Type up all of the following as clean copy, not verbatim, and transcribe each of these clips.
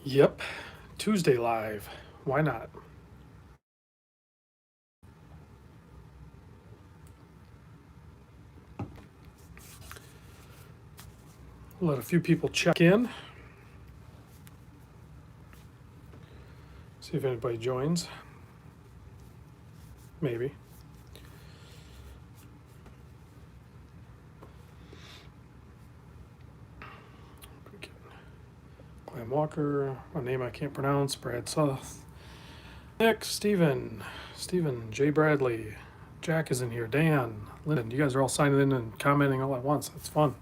Yep. Tuesday live. Why not? Let a few people check in. See if anybody joins. Maybe. Glenn Walker, a name I can't pronounce. Brad Suth. Nick, Steven, Jay Bradley. Jack is in here. Dan, Lyndon. You guys are all signing in and commenting all at once. That's fun.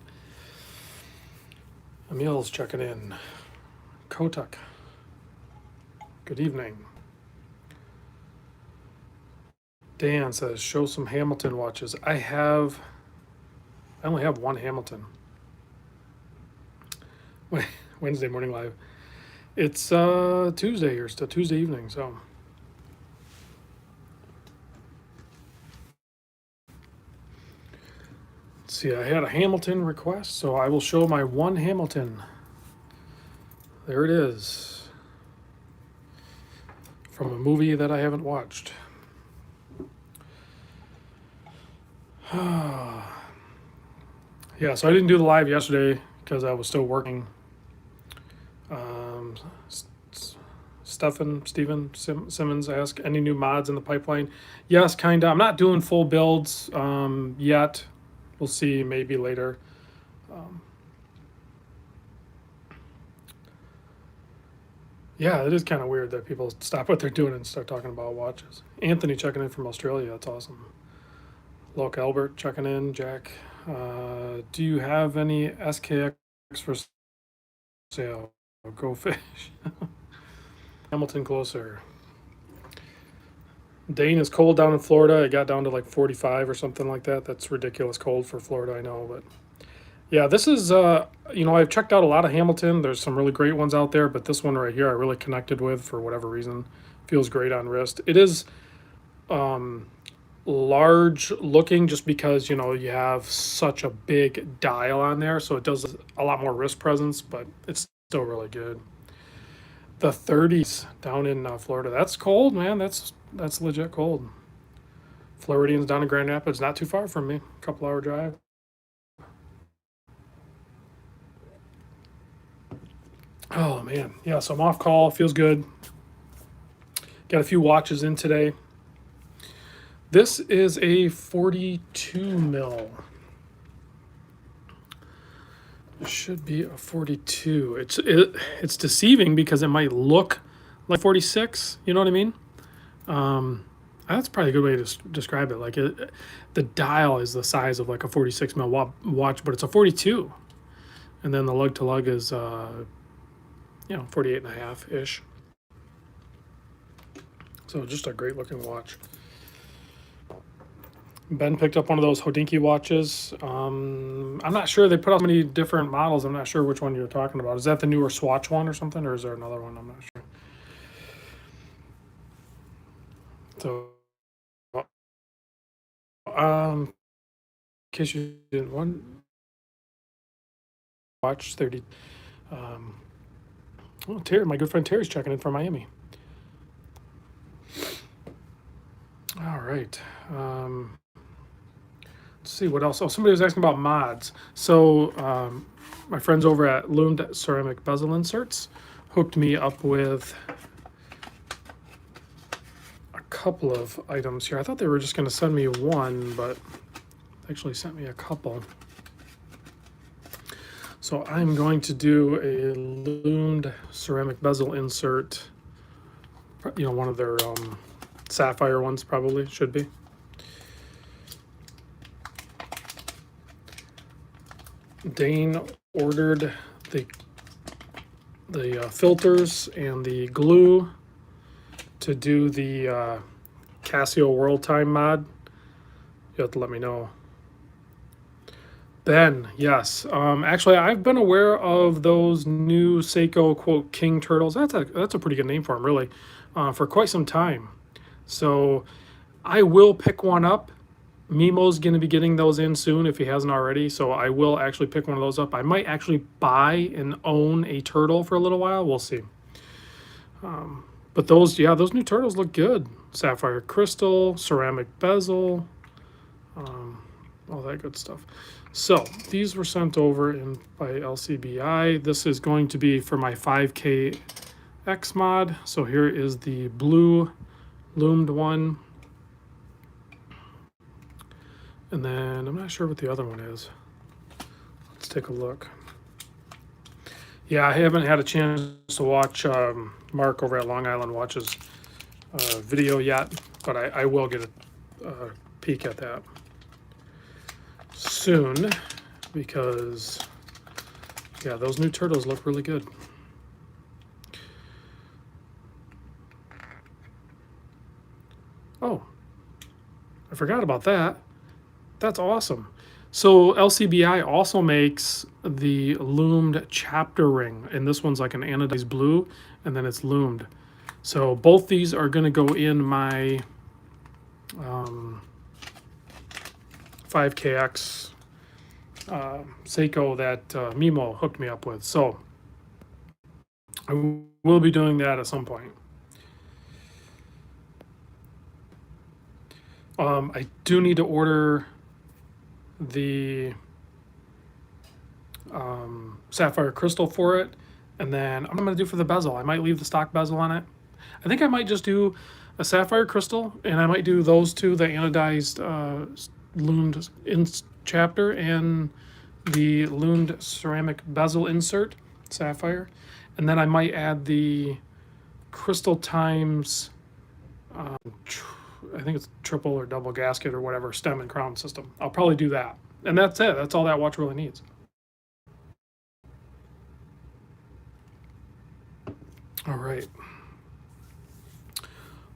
Emil's checking in. Kotak. Good evening. Dan says, show some Hamilton watches. I only have one Hamilton. Wednesday morning live. It's Tuesday here, still Tuesday evening, so. Let's see, I had a Hamilton request, so I will show my one Hamilton. There it is. From a movie that I haven't watched. Yeah, so I didn't do the live yesterday because I was still working. Steven Simmons asked, any new mods in the pipeline? Yes, kind of. I'm not doing full builds yet. We'll see, maybe later. Yeah, it is kind of weird that people stop what they're doing and start talking about watches. Anthony checking in from Australia. That's awesome. Loke Albert checking in. Jack, do you have any SKX for sale? Go fish. Hamilton closer. Dane is cold down in Florida. It got down to like 45 or something like that. That's ridiculous cold for Florida, I know. But yeah, this is, I've checked out a lot of Hamilton. There's some really great ones out there, but this one right here I really connected with for whatever reason. Feels great on wrist. It is large looking just because, you have such a big dial on there. So it does a lot more wrist presence, but it's still really good. The 30s down in Florida. That's cold, man. That's legit cold. Floridians down in Grand Rapids, not too far from me. Couple hour drive. Oh man, yeah. So I'm off call. Feels good. Got a few watches in today. This is a 42 mil. Should be a 42. It's deceiving because it might look like 46. You know what I mean? That's probably a good way to describe it. Like the dial is the size of like a 46 mil watch, but it's a 42, and then the lug to lug is 48 and a half ish. So just a great looking watch. Ben picked up one of those Hodinkee watches. I'm not sure. They put out so many different models. I'm not sure which one you're talking about. Is that the newer Swatch one or something, or is there another one? I'm not sure. So, in case you didn't want watch 30. Terry, my good friend Terry's checking in from Miami. All right. Let's see what else. Oh, somebody was asking about mods. So my friends over at Loomed Ceramic Bezel Inserts hooked me up with a couple of items here. I thought they were just going to send me one, but they actually sent me a couple. So I'm going to do a Loomed ceramic bezel insert. One of their sapphire ones probably should be. Dane ordered the filters and the glue to do the Casio World Time mod. You have to let me know. Ben, yes. Actually, I've been aware of those new Seiko quote King turtles. That's a pretty good name for them, really, for quite some time. So I will pick one up. Mimo's going to be getting those in soon if he hasn't already, so I will actually pick one of those up. I might actually buy and own a turtle for a little while. We'll see. But those, yeah, those new turtles look good. Sapphire crystal, ceramic bezel, all that good stuff. So these were sent over by LCBI. This is going to be for my 5K X mod. So here is the blue loomed one. And then I'm not sure what the other one is. Let's take a look. Yeah, I haven't had a chance to watch Mark over at Long Island Watch's video yet, but I will get a peek at that soon, because yeah, those new turtles look really good. Oh, I forgot about that. That's awesome. So LCBI also makes the loomed chapter ring, and this one's like an anodized blue, and then it's loomed. So both these are going to go in my 5KX Seiko that Mimo hooked me up with. So I will be doing that at some point. I do need to order the sapphire crystal for it, and then I'm going to do for the bezel. I might leave the stock bezel on it. I think I might just do a sapphire crystal, and I might do those two, the anodized loomed in chapter and the loomed ceramic bezel insert sapphire, and then I might add the crystal times I think it's triple or double gasket or whatever stem and crown system. I'll probably do that, and that's it. That's all that watch really needs. All right.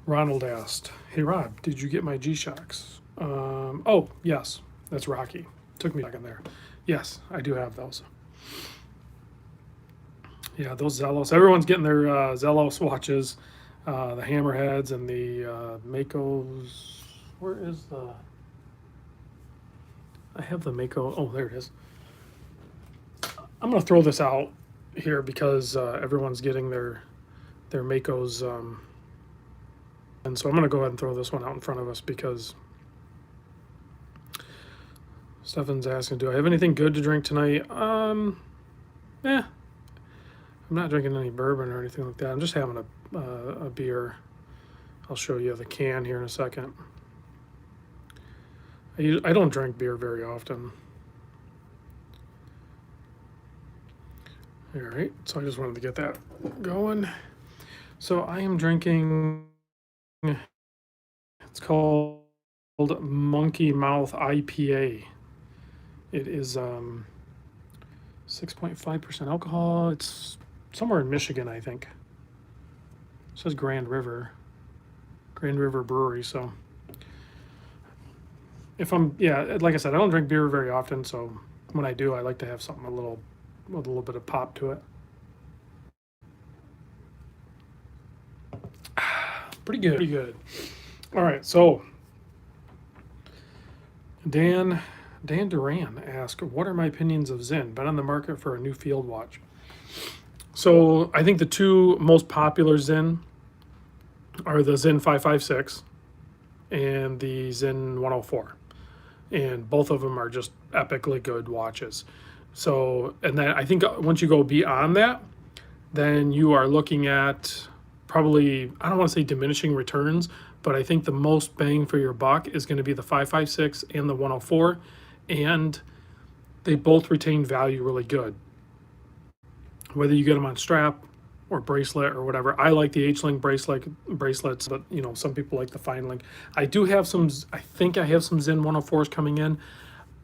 Ronald asked, "Hey Rob, did you get my G-Shocks?" Oh yes, that's Rocky. Took me a second there. Yes, I do have those. Yeah, those Zelos. Everyone's getting their Zelos watches. The hammerheads and the Makos. Where is the? I have the Mako. Oh, there it is. I'm gonna throw this out here because everyone's getting their Makos, and so I'm gonna go ahead and throw this one out in front of us because Stefan's asking, "Do I have anything good to drink tonight?" Yeah. I'm not drinking any bourbon or anything like that. I'm just having a beer. I'll show you the can here in a second. I don't drink beer very often. All right, so I just wanted to get that going. So I am drinking, it's called Monkey Mouth IPA. It is 6.5% alcohol. It's somewhere in Michigan, I think. It says Grand River Brewery. So if like I said, I don't drink beer very often. So when I do, I like to have something with a little bit of pop to it. Pretty good. All right, so Dan Duran asked, "What are my opinions of Sinn? Been on the market for a new field watch." So I think the two most popular Sinn are the Sinn 556 and the Sinn 104. And both of them are just epically good watches. So, and then I think once you go beyond that, then you are looking at probably, I don't want to say diminishing returns, but I think the most bang for your buck is going to be the 556 and the 104. And they both retain value really good. Whether you get them on strap or bracelet or whatever. I like the H-Link bracelets, but you know, some people like the fine link. I think I have some Sinn 104s coming in.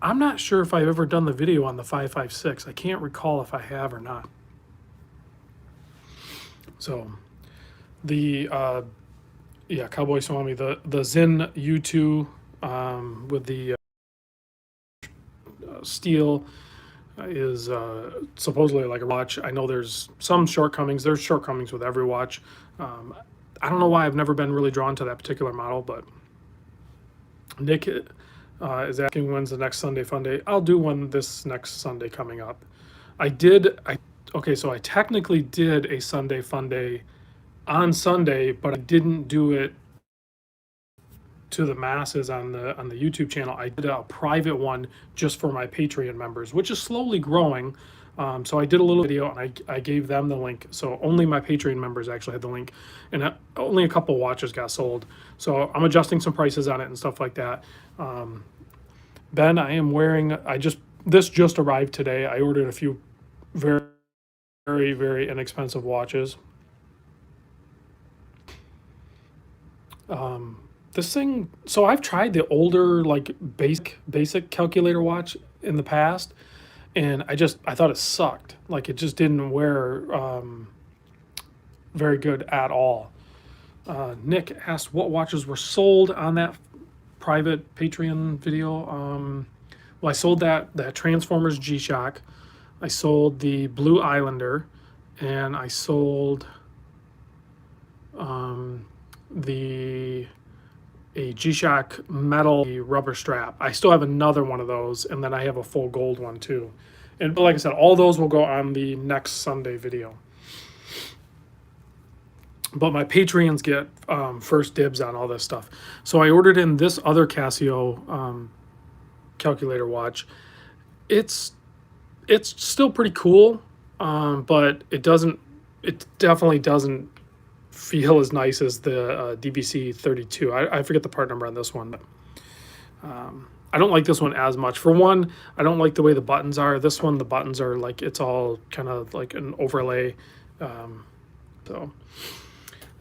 I'm not sure if I've ever done the video on the 556. I can't recall if I have or not. So the Cowboy Swami, the Sinn U2 with the steel is supposedly like a watch. I know there's some shortcomings. There's shortcomings with every watch. I don't know why I've never been really drawn to that particular model, but Nick is asking when's the next Sunday Fun Day. I'll do one this next Sunday coming up. So I technically did a Sunday Fun Day on Sunday, but I didn't do it to the masses on the YouTube channel. I did a private one just for my Patreon members, which is slowly growing. So I did a little video and I gave them the link. So only my Patreon members actually had the link, and only a couple watches got sold. So I'm adjusting some prices on it and stuff like that. Ben, I am wearing. This just arrived today. I ordered a few very very inexpensive watches. This thing. So I've tried the older like basic calculator watch in the past, and I thought it sucked. Like it just didn't wear very good at all. Nick asked what watches were sold on that private Patreon video. Well, I sold that Transformers G-Shock. I sold the Blue Islander, and I sold the a G-Shock metal rubber strap. I still have another one of those, and then I have a full gold one too. And like I said, all those will go on the next Sunday video. But my Patreons get first dibs on all this stuff. So I ordered in this other Casio calculator watch. It's still pretty cool, but it definitely doesn't feel as nice as the DBC 32. I forget the part number on this one, but I don't like this one as much. For one, I don't like the way the buttons are. This one, the buttons are like, it's all kind of like an overlay. So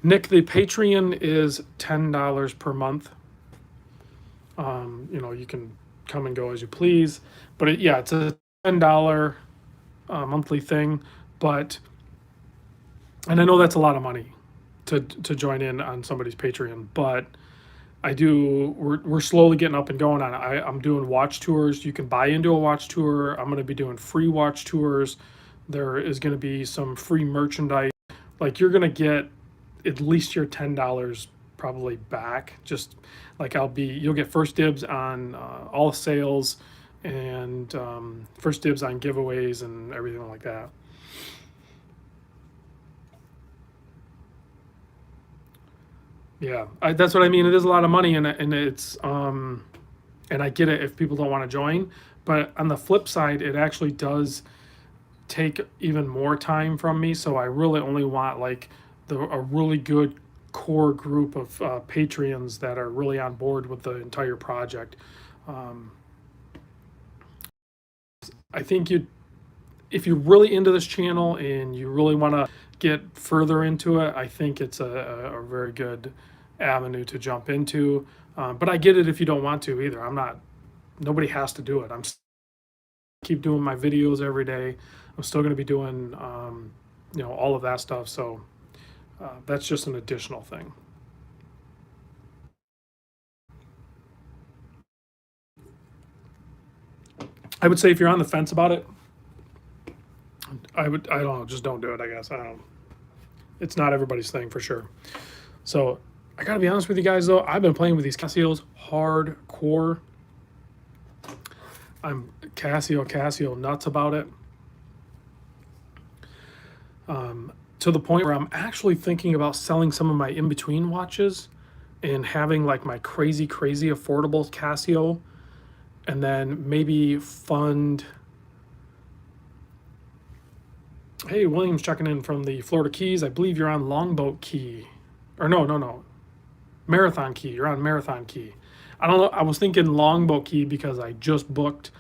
Nick, the Patreon is $10 per month. You can come and go as you please, but it's a $10 monthly thing. But, and I know that's a lot of money to join in on somebody's Patreon, but we're slowly getting up and going on it. I'm doing watch tours. You can buy into a watch tour. I'm going to be doing free watch tours. There is going to be some free merchandise. Like you're going to get at least your $10 probably back. Just like you'll get first dibs on all sales, and first dibs on giveaways and everything like that. Yeah, that's what I mean. It is a lot of money, and it's and I get it if people don't want to join. But on the flip side, it actually does take even more time from me. So I really only want like a really good core group of Patreons that are really on board with the entire project. I think if you're really into this channel and you really want to get further into it, I think it's a very good avenue to jump into. But I get it if you don't want to either. Nobody has to do it. Keep doing my videos every day. I'm still going to be doing, all of that stuff. So that's just an additional thing. I would say if you're on the fence about it, I don't know, just don't do it, I guess. It's not everybody's thing for sure. So I gotta be honest with you guys though, I've been playing with these Casios hardcore. I'm Casio nuts about it. To the point where I'm actually thinking about selling some of my in-between watches and having like my crazy affordable Casio, and then maybe fund. Hey, William's checking in from the Florida Keys. I believe you're on Longboat Key. Or no. Marathon Key. You're on Marathon Key. I don't know. I was thinking Longboat Key because I just booked,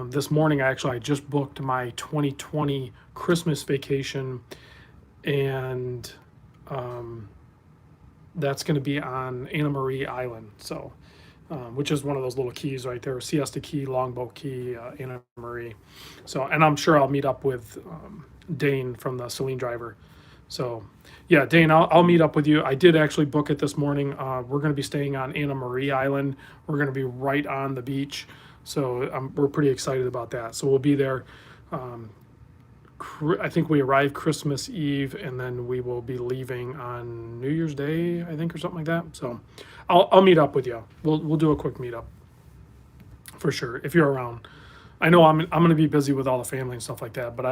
this morning, I just booked my 2020 Christmas vacation. And that's going to be on Anna Marie Island. So, which is one of those little keys right there, Siesta Key, Longboat Key, Anna Marie. So, and I'm sure I'll meet up with Dane from the Celine Driver. So, yeah, Dane, I'll meet up with you. I did actually book it this morning. We're going to be staying on Anna Marie Island. We're going to be right on the beach. So we're pretty excited about that. So we'll be there. I think we arrive Christmas Eve, and then we will be leaving on New Year's Day, I think, or something like that. So I'll meet up with you. We'll do a quick meetup for sure if you're around. I know I'm going to be busy with all the family and stuff like that, but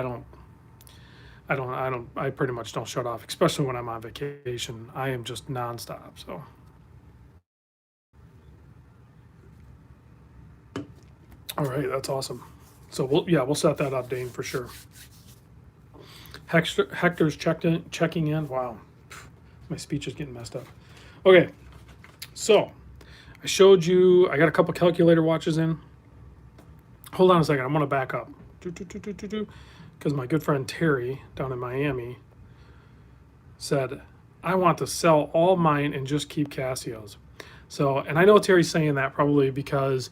I pretty much don't shut off, especially when I'm on vacation. I am just nonstop. So, all right, that's awesome. So we'll set that up, Dane, for sure. Hector's checking in. Wow, my speech is getting messed up. Okay, so I showed you. I got a couple calculator watches in. Hold on a second. I'm gonna back up because my good friend Terry down in Miami said I want to sell all mine and just keep Casios. So, and I know Terry's saying that probably because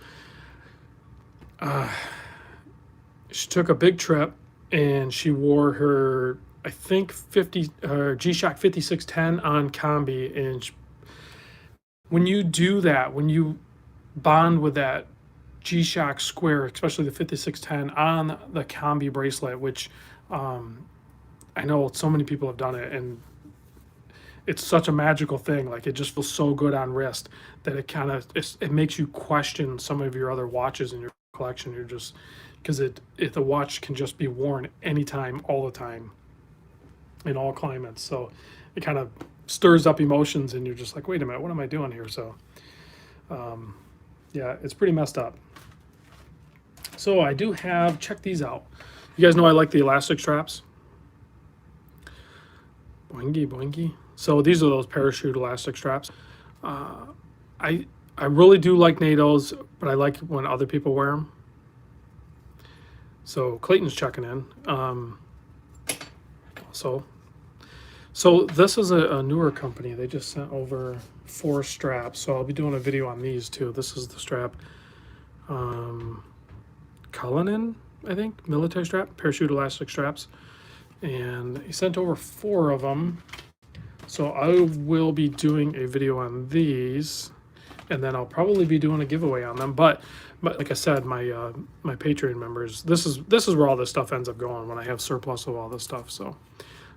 she took a big trip and she wore her, I think, G-Shock 5610 on combi. And when you do that, when you bond with that G-Shock square, especially the 5610 on the combi bracelet, which I know so many people have done it, and it's such a magical thing. Like, it just feels so good on wrist that it makes you question some of your other watches in your collection. You're just, because the watch can just be worn anytime, all the time, in all climates. So it kind of stirs up emotions, and you're just like, wait a minute, what am I doing here? So yeah, it's pretty messed up. So I do have, check these out. You guys know I like the elastic straps. Boingy, boingy. So these are those parachute elastic straps. I really do like NATO's, but I like when other people wear them. So Clayton's checking in. So this is a newer company. They just sent over 4 straps. So I'll be doing a video on these too. This is the strap. Cullinan, I think, military strap, parachute elastic straps. And he sent over 4 of them. So I will be doing a video on these, and then I'll probably be doing a giveaway on them. But like I said, my my Patreon members, this is where all this stuff ends up going when I have surplus of all this stuff. So,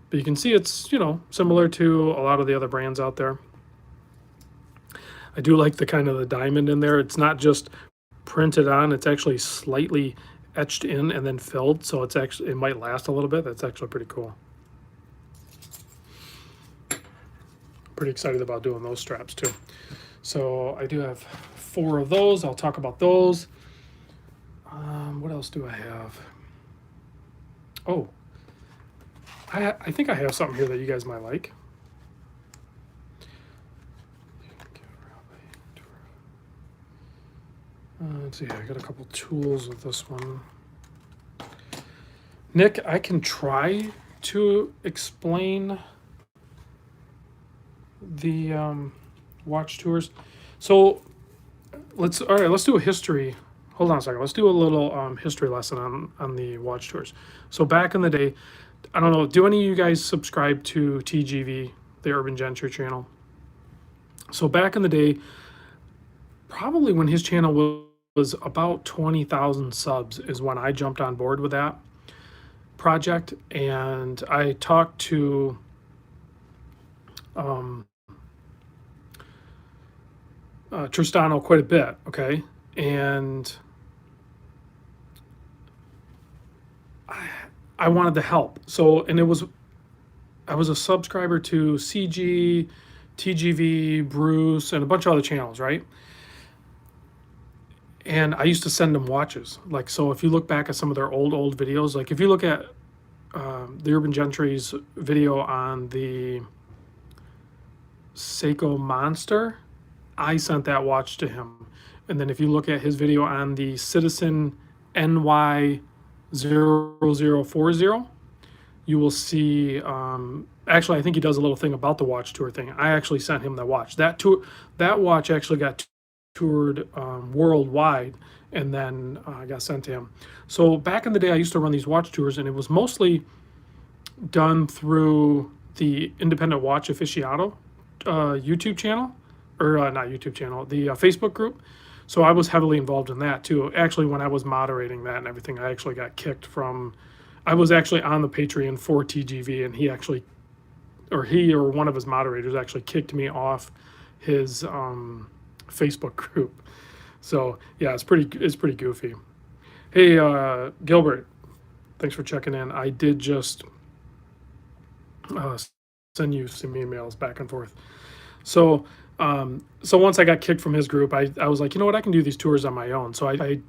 but you can see it's, you know, similar to a lot of the other brands out there. I do like the kind of the diamond in there. It's not just printed on; it's actually slightly etched in and then filled. So it's actually, it might last a little bit. That's actually pretty cool. Pretty excited about doing those straps too. So I do have 4 of those. I'll talk about those. What else do I have? Oh, I think I have something here that you guys might like. Let's see, I got a couple tools with this one. Nick, I can try to explain the watch tours. So let's do a history. Hold on a second. Let's do a little history lesson on the watch tours. So back in the day, I don't know, do any of you guys subscribe to TGV, the Urban Gentry channel? So back in the day, probably when his channel was about 20,000 subs is when I jumped on board with that project, and I talked to Tristano quite a bit, okay? And I wanted to help. So, and I was a subscriber to CG, TGV, Bruce, and a bunch of other channels, right? And I used to send them watches. Like, so if you look back at some of their old videos, like if you look at the Urban Gentry's video on the Seiko Monster, I sent that watch to him. And then if you look at his video on the Citizen NY0040, you will see, actually, I think he does a little thing about the watch tour thing. I actually sent him that watch. That watch actually got toured worldwide, and then got sent to him. So back in the day, I used to run these watch tours, and it was mostly done through the Independent Watch Aficionado YouTube channel, or not YouTube channel, the Facebook group. So I was heavily involved in that too. Actually, when I was moderating that and everything, I actually got kicked from, I was actually on the Patreon for TGV, and he or one of his moderators actually kicked me off his Facebook group. So yeah, it's pretty goofy. Hey, Gilbert, thanks for checking in. I did just uh, send you some emails back and forth. So, so once I got kicked from his group, I was like, you know what, I can do these tours on my own. So I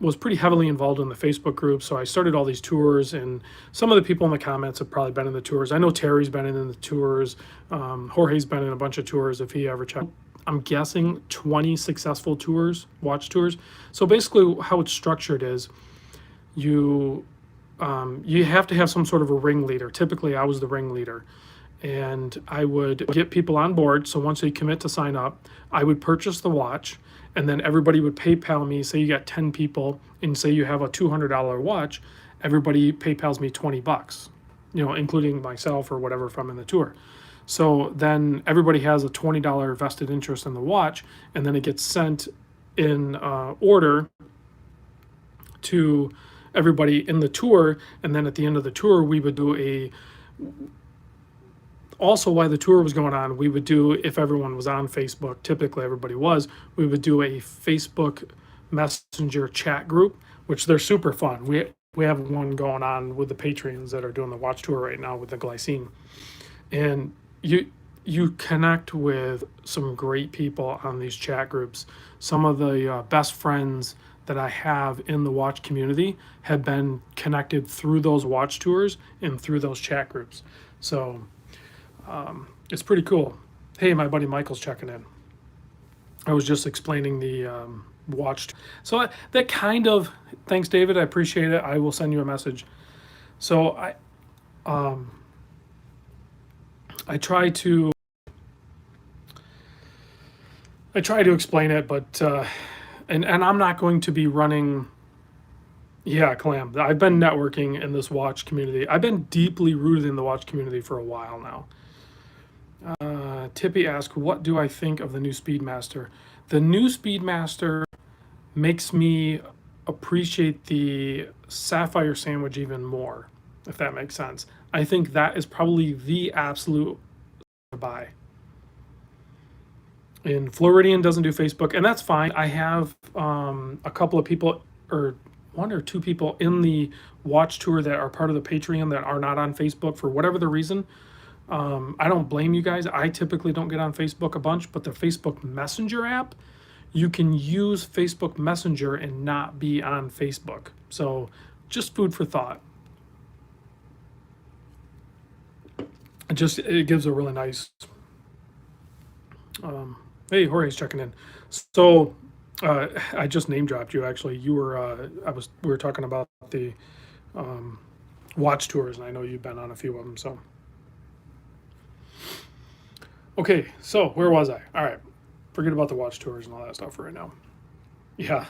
was pretty heavily involved in the Facebook group. So I started all these tours, and some of the people in the comments have probably been in the tours. I know Terry's been in the tours. Jorge's been in a bunch of tours if he ever checked. I'm guessing 20 successful tours, watch tours. So basically, how it's structured is you you have to have some sort of a ringleader. Typically, I was the ringleader, and I would get people on board. So once they commit to sign up, I would purchase the watch, and then everybody would PayPal me. Say you got 10 people, and say you have a $200 watch, everybody PayPal's me $20, including myself or whatever if I'm in the tour. So then everybody has a $20 vested interest in the watch, and then it gets sent in order to everybody in the tour. And then at the end of the tour, we would do also while the tour was going on, we would do, if everyone was on Facebook, typically everybody was, we would do a Facebook Messenger chat group, which they're super fun. We have one going on with the Patreons that are doing the watch tour right now with the Glycine. And you connect with some great people on these chat groups. Some of the best friends that I have in the watch community have been connected through those watch tours and through those chat groups. So it's pretty cool. Hey, my buddy Michael's checking in. I was just explaining the watch. So that kind of, thanks David, I appreciate it. I will send you a message. So I try to explain it, but and I'm not going to be running. Yeah, Clam. I've been networking in this watch community. I've been deeply rooted in the watch community for a while now. Tippy asked, what do I think of the new Speedmaster? The new Speedmaster makes me appreciate the Sapphire Sandwich even more, if that makes sense. I think that is probably the absolute buy. And Floridian doesn't do Facebook, and that's fine. I have a couple of people, or one or two people in the watch tour that are part of the Patreon that are not on Facebook for whatever the reason. I don't blame you guys. I typically don't get on Facebook a bunch, but the Facebook Messenger app, you can use Facebook Messenger and not be on Facebook. So just food for thought. It gives a really nice. Hey, Jorge's checking in. So I just name dropped you. Actually, you were. We were talking about the watch tours, and I know you've been on a few of them. So okay, so where was I? All right, forget about the watch tours and all that stuff for right now. Yeah,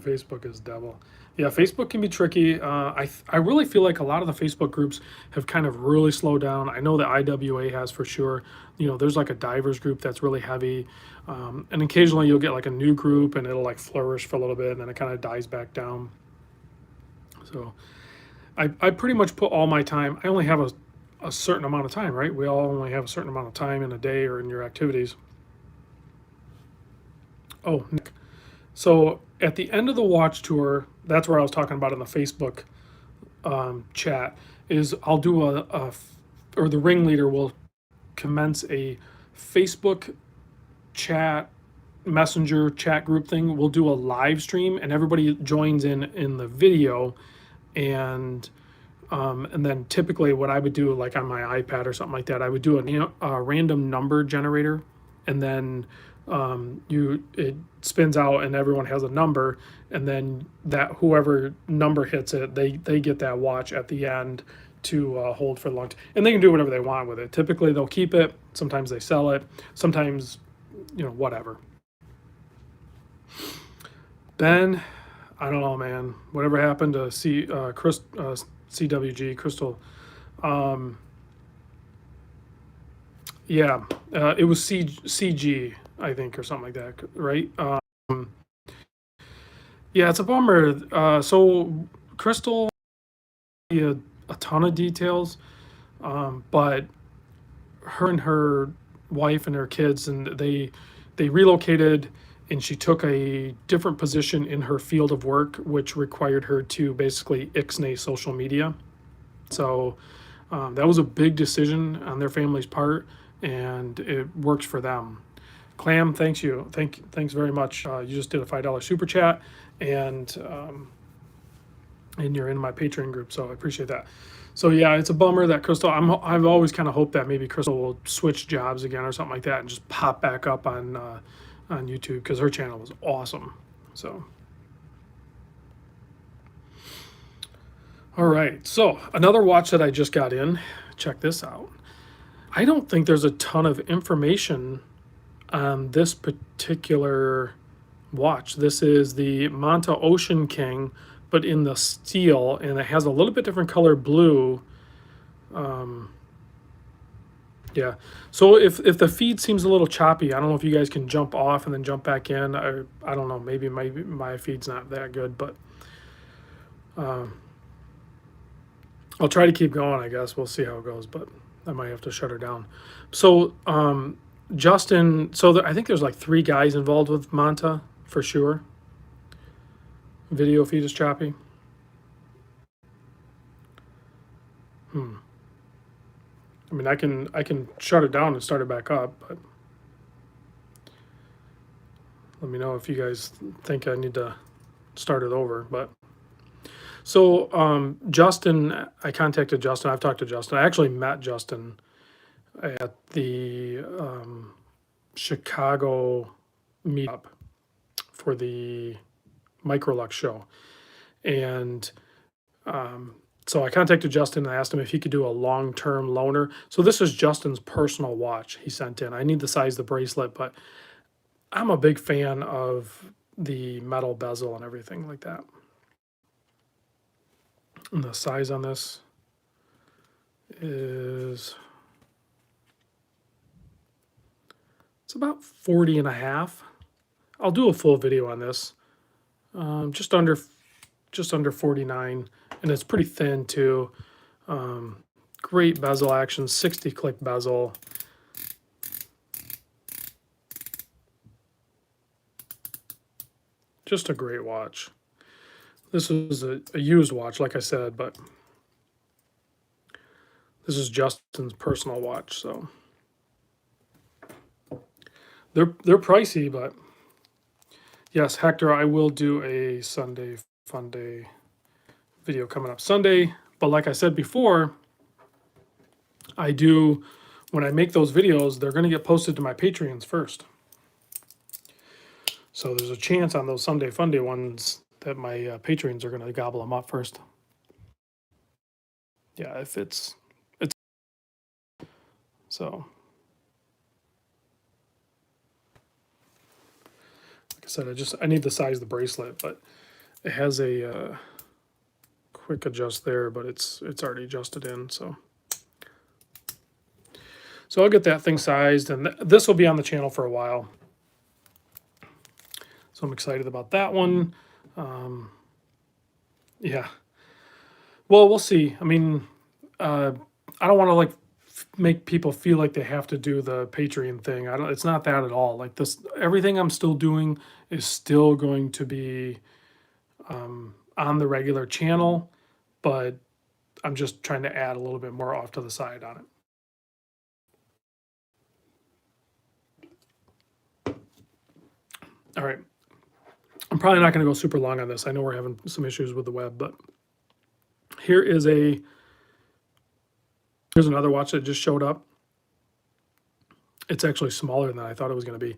Facebook is devil. Yeah, Facebook can be tricky. I really feel like a lot of the Facebook groups have kind of really slowed down. I know that IWA has for sure. There's like a divers group that's really heavy, and occasionally you'll get like a new group and it'll like flourish for a little bit and then it kind of dies back down. So I pretty much put all my time. I only have a certain amount of time, right? We all only have a certain amount of time in a day or in your activities. Oh, Nick. So at the end of the watch tour, that's where I was talking about in the Facebook chat, is I'll do or the ringleader will commence a Facebook chat, messenger chat group thing. We'll do a live stream and everybody joins in the video, and then typically what I would do, like on my iPad or something like that, I would do a random number generator, and then it spins out and everyone has a number, and then that whoever number hits it, they get that watch at the end to hold for the long and they can do whatever they want with it. Typically they'll keep it, sometimes they sell it, sometimes whatever. Ben, I don't know, man, whatever happened to CWG Crystal. Yeah, it was CG, I think, or something like that, right? Yeah, it's a bummer. So Crystal, a ton of details, but her and her wife and her kids, and they relocated, and she took a different position in her field of work, which required her to basically ixnay social media. So That was a big decision on their family's part, and it works for them. Clam, thanks very much. You just did a $5 super chat, and you're in my Patreon group, so I appreciate that. So yeah, it's a bummer that Crystal. I've always kind of hoped that maybe Crystal will switch jobs again or something like that, and just pop back up on YouTube, because her channel was awesome. So. All right, so another watch that I just got in. Check this out. I don't think there's a ton of information on this particular watch. This is the Monta Ocean King, but in the steel, and it has a little bit different color blue. Yeah, so if the feed seems a little choppy, I don't know if you guys can jump off and then jump back in. I don't know, maybe my feed's not that good, but I'll try to keep going, I guess. We'll see how it goes, but I might have to shut her down. So Justin, so I think there's like 3 guys involved with Monta for sure. Video feed is choppy. I mean, I can shut it down and start it back up, but let me know if you guys think I need to start it over. But so Justin, I contacted Justin. I've talked to Justin. I actually met Justin at the Chicago meetup for the Microlux show, and so I contacted Justin and I asked him if he could do a long-term loaner. So this is Justin's personal watch he sent in. I need the size of the bracelet, but I'm a big fan of the metal bezel and everything like that. And the size on this is, it's about 40 and a half. I'll do a full video on this. Just under 49, and it's pretty thin too. Great bezel action, 60 click bezel. Just a great watch. This is a used watch, like I said, but this is Justin's personal watch, so they're pricey, but yes, Hector, I will do a Sunday Fun Day video coming up Sunday. But like I said before, when I make those videos, they're going to get posted to my Patreons first. So there's a chance on those Sunday Fun Day ones that my Patreons are going to gobble them up first. Yeah, if it's so. Like I said, I need the size of the bracelet, but it has a quick adjust there, but it's already adjusted in, so I'll get that thing sized, and this will be on the channel for a while. So I'm excited about that one. Yeah. Well, we'll see. I mean, I don't want to like make people feel like they have to do the Patreon thing. It's not that at all. Like this, everything I'm still doing is still going to be on the regular channel, but I'm just trying to add a little bit more off to the side on it. All right. I'm probably not going to go super long on this. I know we're having some issues with the web, but here's another watch that just showed up. It's actually smaller than I thought it was going to be.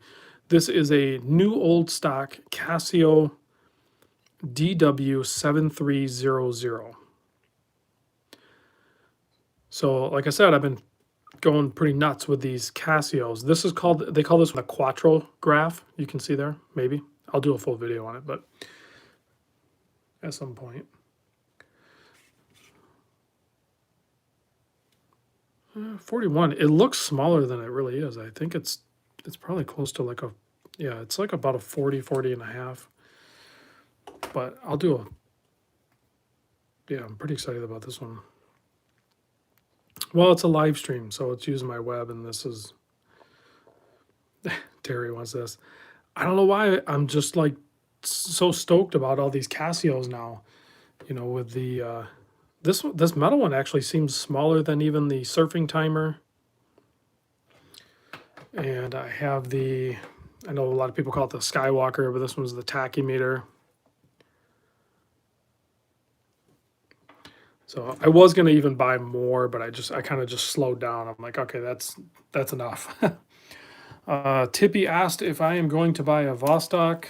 This is a new old stock Casio DW7300. So like I said, I've been going pretty nuts with these Casios. This is they call this a quattro graph. You can see there, maybe. I'll do a full video on it, but at some point. 41. It looks smaller than it really is. I think it's probably close to like it's like about a 40 and a half. But I'll do I'm pretty excited about this one. Well, it's a live stream, so it's using my web, and this is Terry wants this. I don't know why I'm just like so stoked about all these Casios now, with the This metal one actually seems smaller than even the surfing timer. And I have the, I know a lot of people call it the Skywalker, but this one's the tachymeter. So I was gonna even buy more, but I kind of just slowed down. I'm like, okay, that's enough. Tippy asked if I am going to buy a Vostok.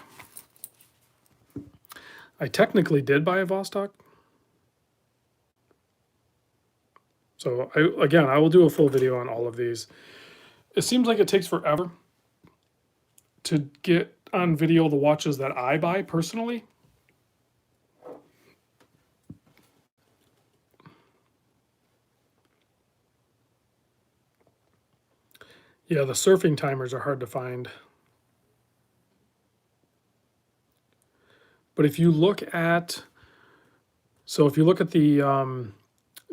I technically did buy a Vostok. So I will do a full video on all of these. It seems like it takes forever to get on video the watches that I buy personally. Yeah, the surfing timers are hard to find. But if you look at, so if you look at the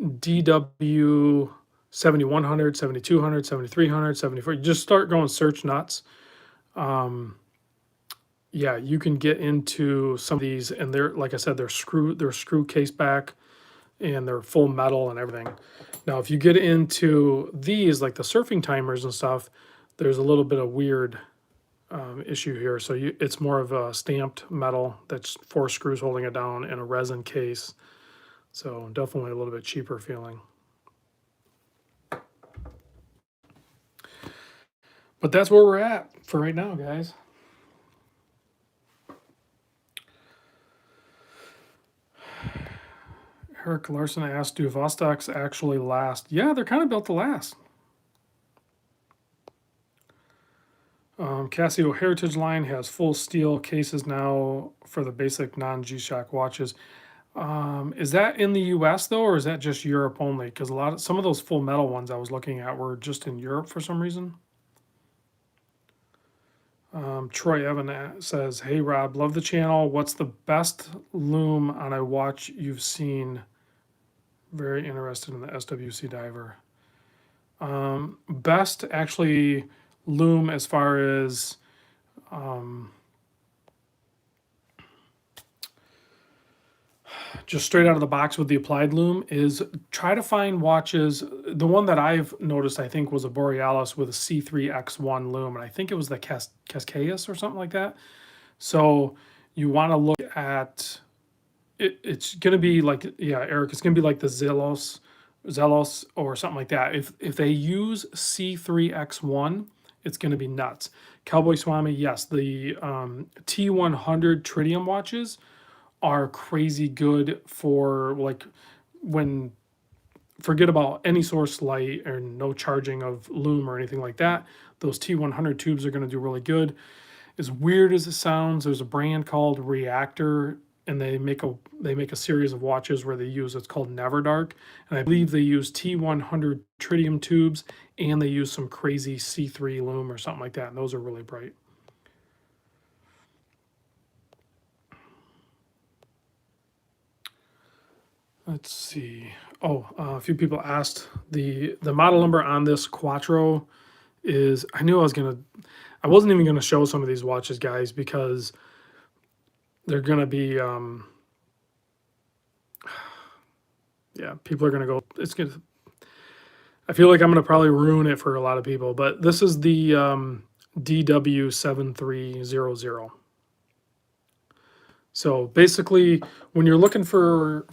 DW 7100, 7200, 7300, 74, you just start going search nuts. Yeah, you can get into some of these, and they're, like I said, they're screw case back, and they're full metal and everything. Now, if you get into these, like the surfing timers and stuff, there's a little bit of weird issue here. So it's more of a stamped metal that's 4 screws holding it down in a resin case. So definitely a little bit cheaper feeling. But that's where we're at for right now, guys. Eric Larson asked, do Vostoks actually last? Yeah, they're kind of built to last. Casio Heritage line has full steel cases now for the basic non-G-Shock watches. Is that in the US though, or is that just Europe only? Because some of those full metal ones I was looking at were just in Europe for some reason. Troy Evan says, hey Rob, love the channel. What's the best lume on a watch you've seen? Very interested in the SWC diver. Best actually lume as far as just straight out of the box with the applied lume is try to find watches. The one that I've noticed, I think, was a Borealis with a C3X1 lume, and I think it was the Cascaeus or something like that. So you want to look at it. It's going to be like, yeah, Eric, it's going to be like the Zelos or something like that. If they use C3X1, it's going to be nuts. Cowboy Swami, yes, the T100 tritium watches are crazy good for like when, forget about any source light or no charging of lume or anything like that. Those T100 tubes are going to do really good. As weird as it sounds, there's a brand called Reactor, and they make a series of watches where they use, it's called Never Dark, and I believe they use T100 tritium tubes, and they use some crazy C3 lume or something like that, and those are really bright. Let's see. Oh, a few people asked the model number on this Quattro is, I wasn't even gonna show some of these watches, guys, because they're gonna be yeah, people are gonna go, I feel like I'm gonna probably ruin it for a lot of people, but this is the DW7300. So basically, when you're looking for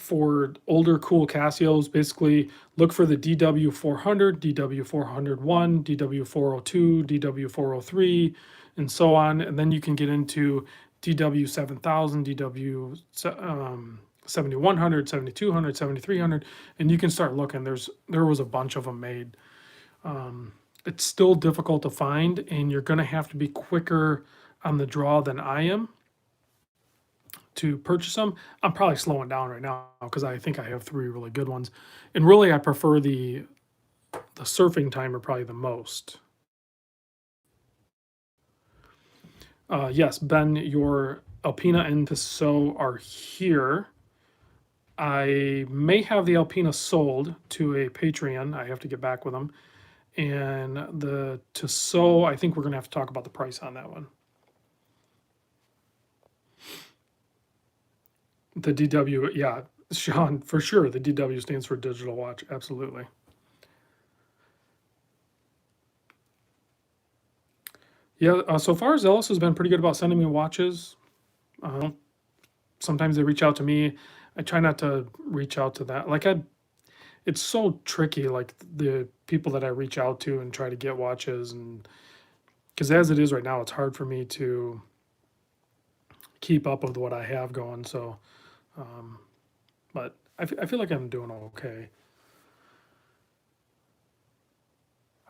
older cool Casios, basically look for the DW400, DW401, DW402, DW403, and so on. And then you can get into DW7000, DW 7100, 7200, 7300, and you can start looking. There was a bunch of them made. It's still difficult to find, and you're going to have to be quicker on the draw than I am to purchase them. I'm probably slowing down right now because I think I have 3 really good ones, and really I prefer the surfing timer probably the most. Yes, Ben, your Alpina and Tissot are here. I may have the Alpina sold to a Patreon. I have to get back with them. And the Tissot, I think we're going to have to talk about the price on that one. The DW, yeah. Sean, for sure, the DW stands for digital watch. Absolutely. Yeah, so far Zelos has been pretty good about sending me watches. Uh, Sometimes they reach out to me. I try not to reach out to that. It's so tricky, like the people that I reach out to and try to get watches, and because as it is right now, it's hard for me to keep up with what I have going. So, um, but I feel like I'm doing okay.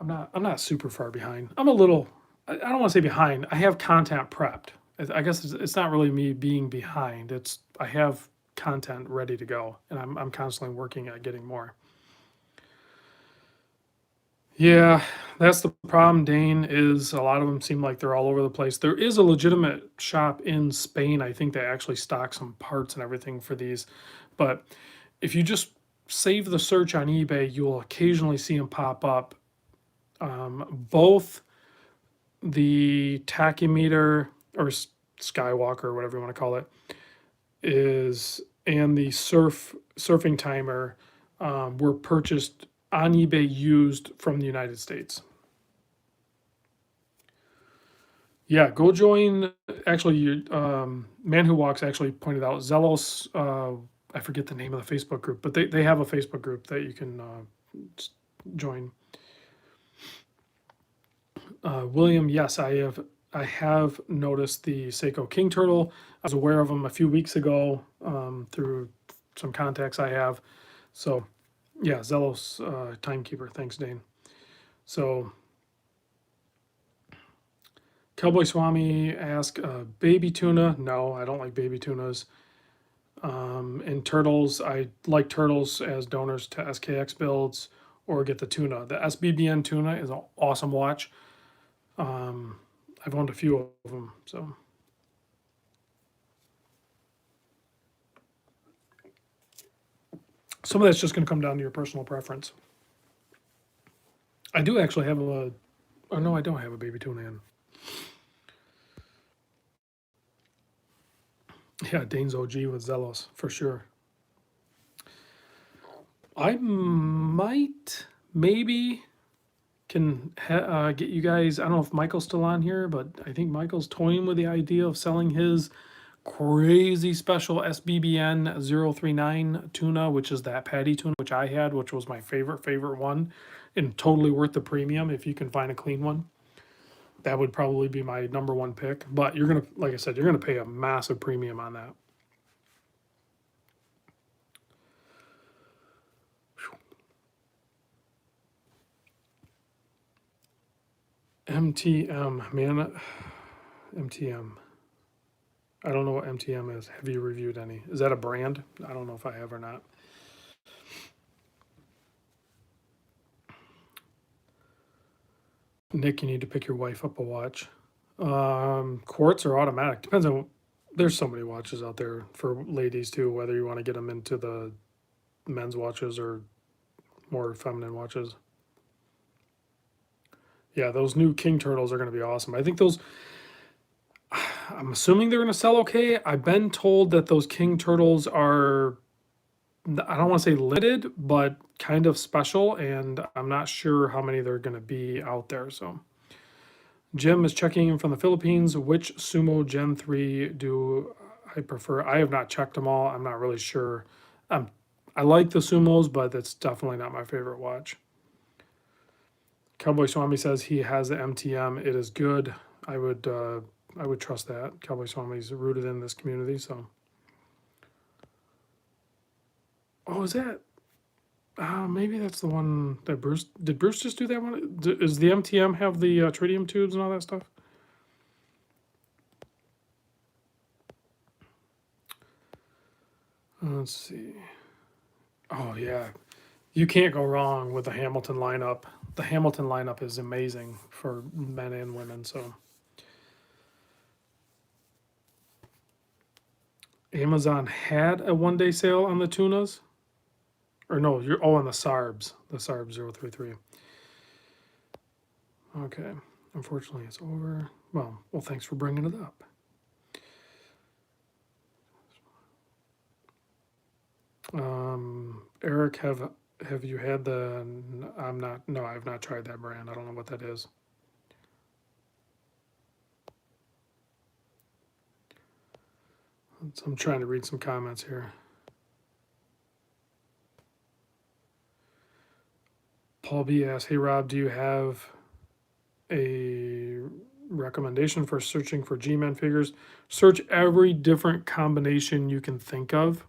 I'm not super far behind. I'm a little. I don't want to say behind. I have content prepped. I guess it's not really me being behind. It's I have content ready to go, and I'm constantly working at getting more. Yeah, that's the problem, Dane, is a lot of them seem like they're all over the place. There is a legitimate shop in Spain, I think they actually stock some parts and everything for these. But if you just save the search on eBay, you'll occasionally see them pop up. Both the tachymeter or Skywalker, or whatever you want to call it, is and the surfing timer were purchased on eBay used from the United States. Yeah, go join. Actually, Man Who Walks actually pointed out Zelos. I forget the name of the Facebook group, but they have a Facebook group that you can join. William, yes, I have noticed the Seiko King Turtle. I was aware of them a few weeks ago through some contacts I have. So, yeah, Zelos Timekeeper. Thanks, Dane. So, Cowboy Swami asked, baby tuna. No, I don't like baby tunas. And turtles, I like turtles as donors to SKX builds or get the tuna. The SBBN tuna is an awesome watch. Um, I've owned a few of them, so. Some of that's just going to come down to your personal preference. I do actually have a. Oh no, I don't have a baby tuna in. Yeah, Dane's OG with Zelos for sure. I might maybe can get you guys. I don't know if Michael's still on here, but I think Michael's toying with the idea of selling his crazy special SBBN 039 tuna, which is that patty tuna, which I had, which was my favorite one, and totally worth the premium if you can find a clean one. That would probably be my number one pick. But you're gonna, like I said, you're gonna pay a massive premium on that. MTM, man, MTM. I don't know what MTM is. Have you reviewed any? Is that a brand? I don't know if I have or not. Nick, you need to pick your wife up a watch. Quartz or automatic depends on. There's so many watches out there for ladies too. Whether you want to get them into the men's watches or more feminine watches. Yeah, those new King Turtles are going to be awesome. I think those. I'm assuming they're going to sell okay. I've been told that those King Turtles are. I don't want to say limited, but kind of special, and I'm not sure how many they're going to be out there. So. Jim is checking in from the Philippines. Which Sumo Gen 3 do I prefer? I have not checked them all. I'm not really sure. I like the Sumos, but it's definitely not my favorite watch. Cowboy Swami says he has the MTM. It is good. I would trust that. Cowboy Swami's rooted in this community, so. Oh, is that? Maybe that's the one that Bruce did. Bruce just do that one? Does the MTM have the tritium tubes and all that stuff? Let's see. Oh yeah, you can't go wrong with the Hamilton lineup. The Hamilton lineup is amazing for men and women. So Amazon had a 1 day sale on the tunas, or no, you're on the Sarbs, the Sarb 033. Okay, unfortunately it's over. Well, thanks for bringing it up. Eric, have you had the? I'm not. No, I've not tried that brand. I don't know what that is. So I'm trying to read some comments here. Paul B asks, "Hey Rob, do you have a recommendation for searching for G-Man figures? Search every different combination you can think of,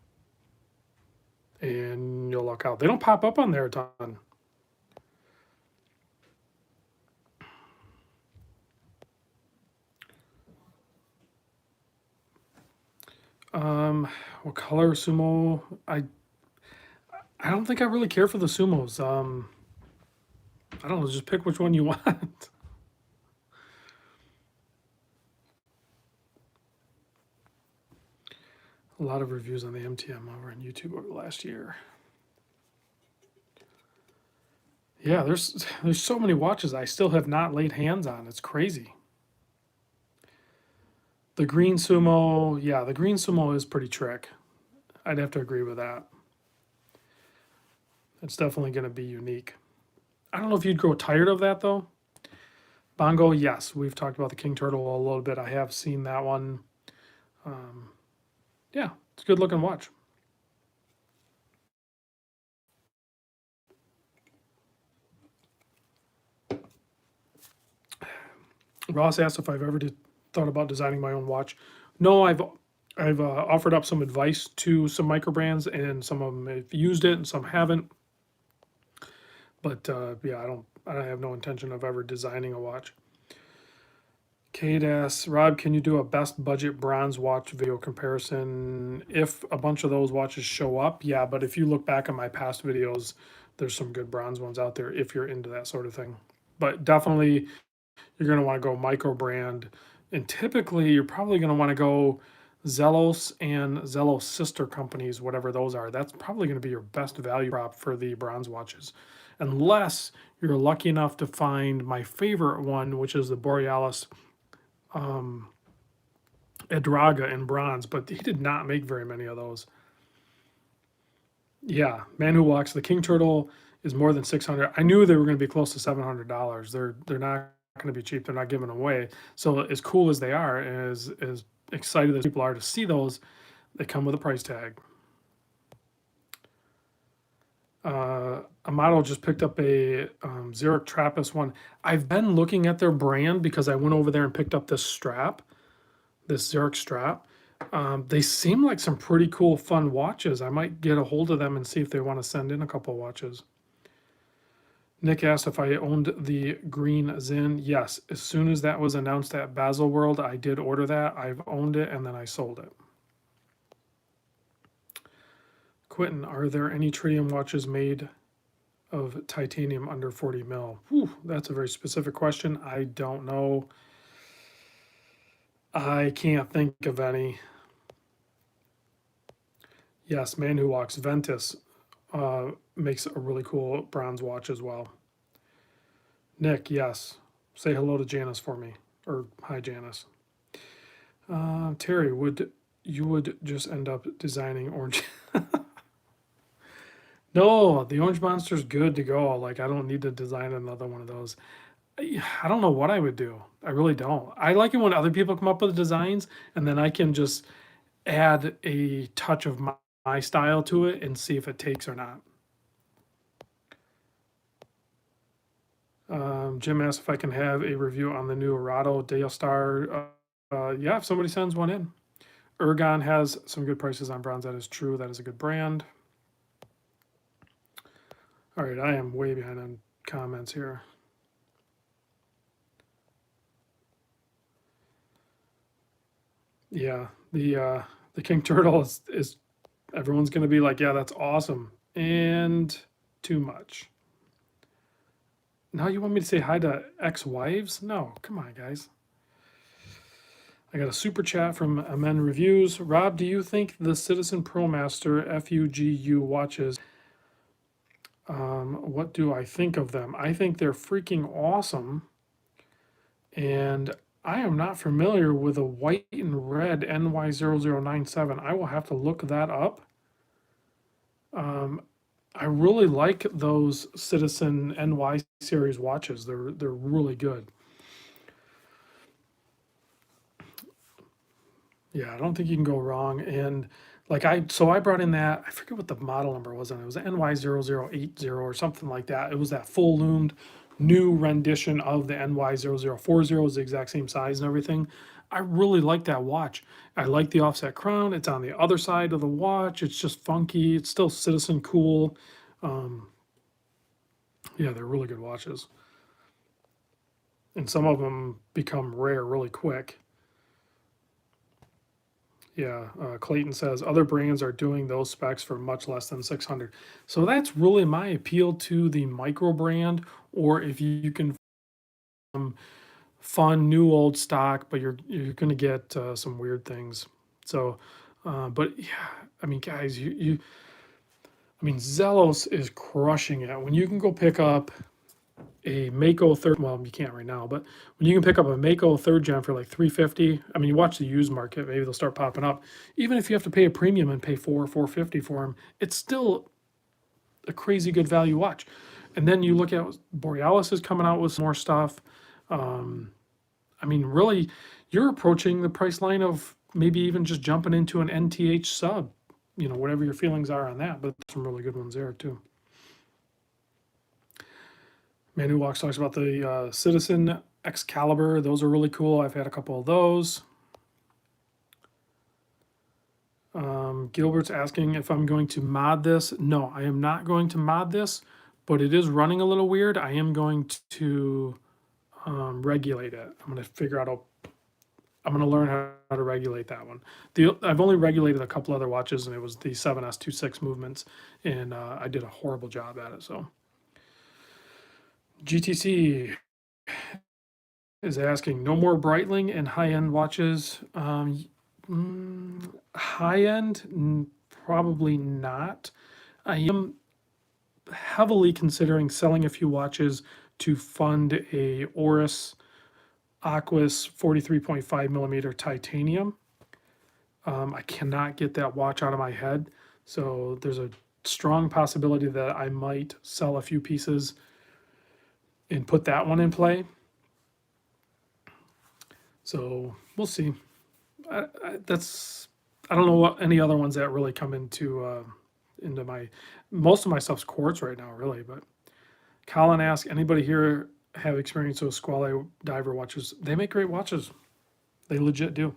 and you'll luck out. They don't pop up on there a ton." What color sumo? I don't think I really care for the sumos. I don't know. Just pick which one you want. A lot of reviews on the MTM over on YouTube over the last year. Yeah, there's so many watches I still have not laid hands on. It's crazy. The green sumo, yeah, the green sumo is pretty trick. I'd have to agree with that. It's definitely going to be unique. I don't know if you'd grow tired of that though. Bongo, yes, we've talked about the King Turtle a little bit. I have seen that one. Yeah, it's a good looking watch. Ross asked if I've ever thought about designing my own watch. No, I've offered up some advice to some microbrands, and some of them have used it, and some haven't. But yeah, I have no intention of ever designing a watch. Kate asks, Rob, can you do a best budget bronze watch video comparison? If a bunch of those watches show up, yeah. But if you look back at my past videos, there's some good bronze ones out there if you're into that sort of thing. But definitely, you're going to want to go Microbrand. And typically, you're probably going to want to go Zelos and Zelos sister companies, whatever those are. That's probably going to be your best value prop for the bronze watches. Unless you're lucky enough to find my favorite one, which is the Borealis Edraga in bronze, but he did not make very many of those. Yeah, Man Who Walks, the King Turtle is more than 600. I knew they were going to be close to $700. They're not going to be cheap. They're not giving away. So as cool as they are, as excited as people are to see those, they come with a price tag. Amato just picked up a Xeric Trappist one. I've been looking at their brand because I went over there and picked up this strap, this Xeric strap. They seem like some pretty cool, fun watches. I might get a hold of them and see if they want to send in a couple of watches. Nick asked if I owned the green Zinn. Yes, as soon as that was announced at Basel World, I did order that. I've owned it and then I sold it. Quentin, are there any tritium watches made of titanium under 40 mil? Whew, that's a very specific question. I don't know. I can't think of any. Yes, Man Who Walks Ventus makes a really cool bronze watch as well. Nick, yes. Say hello to Janice for me. Or hi, Janice. Terry, you would just end up designing orange. No, the orange monster's good to go. Like, I don't need to design another one of those. I don't know what I would do. I really don't. I like it when other people come up with designs and then I can just add a touch of my style to it and see if it takes or not. Jim asked if I can have a review on the new Arado Daystar. Yeah, if somebody sends one in. Ergon has some good prices on bronze. That is true. That is a good brand. All right, I am way behind on comments here. Yeah, the King Turtle is everyone's going to be like, yeah, that's awesome, and too much. Now you want me to say hi to ex-wives? No, come on, guys. I got a super chat from Amen Reviews. Rob, do you think the Citizen ProMaster FUGU watches? What do I think of them? I think they're freaking awesome, and I am not familiar with a white and red NY0097. I will have to look that up. I really like those Citizen NY series watches. They're really good. Yeah, I don't think you can go wrong. And like I brought in that, I forget what the model number was on it. It was NY0080 or something like that. It was that full loomed new rendition of the NY0040. It was the exact same size and everything. I really like that watch. I like the offset crown. It's on the other side of the watch. It's just funky. It's still Citizen cool. Um, yeah, they're really good watches. And some of them become rare really quick. Yeah, Clayton says other brands are doing those specs for much less than 600. So that's really my appeal to the Microbrand, or if you can fun new old stock, but you're going to get some weird things. So, but yeah, I mean, guys, I mean, Zelos is crushing it. When you can go pick up a Mako third, well, you can't right now, but when you can pick up a Mako third gen for like 350, I mean, you watch the used market, maybe they'll start popping up. Even if you have to pay a premium and pay 450 for them, it's still a crazy good value watch. And then you look at Borealis is coming out with some more stuff. I mean, really, you're approaching the price line of maybe even just jumping into an NTH sub, whatever your feelings are on that, but some really good ones there too. Man Who Walks talks about the Citizen Excalibur. Those are really cool. I've had a couple of those. Gilbert's asking if I'm going to mod this. No, I am not going to mod this, but it is running a little weird. I am going to regulate it. I'm going to figure out I'm going to learn how to regulate that one. I've only regulated a couple other watches, and it was the 7S26 movements, and I did a horrible job at it. So GTC is asking, no more Breitling and high-end watches. High-end, probably not. I am heavily considering selling a few watches to fund a Oris Aquis 43.5 millimeter titanium. I cannot get that watch out of my head, so there's a strong possibility that I might sell a few pieces and put that one in play. So we'll see. I don't know what any other ones that really come into most of my stuff's quartz right now, really. But Colin asks, anybody here have experience with Squale diver watches? They make great watches. They legit do.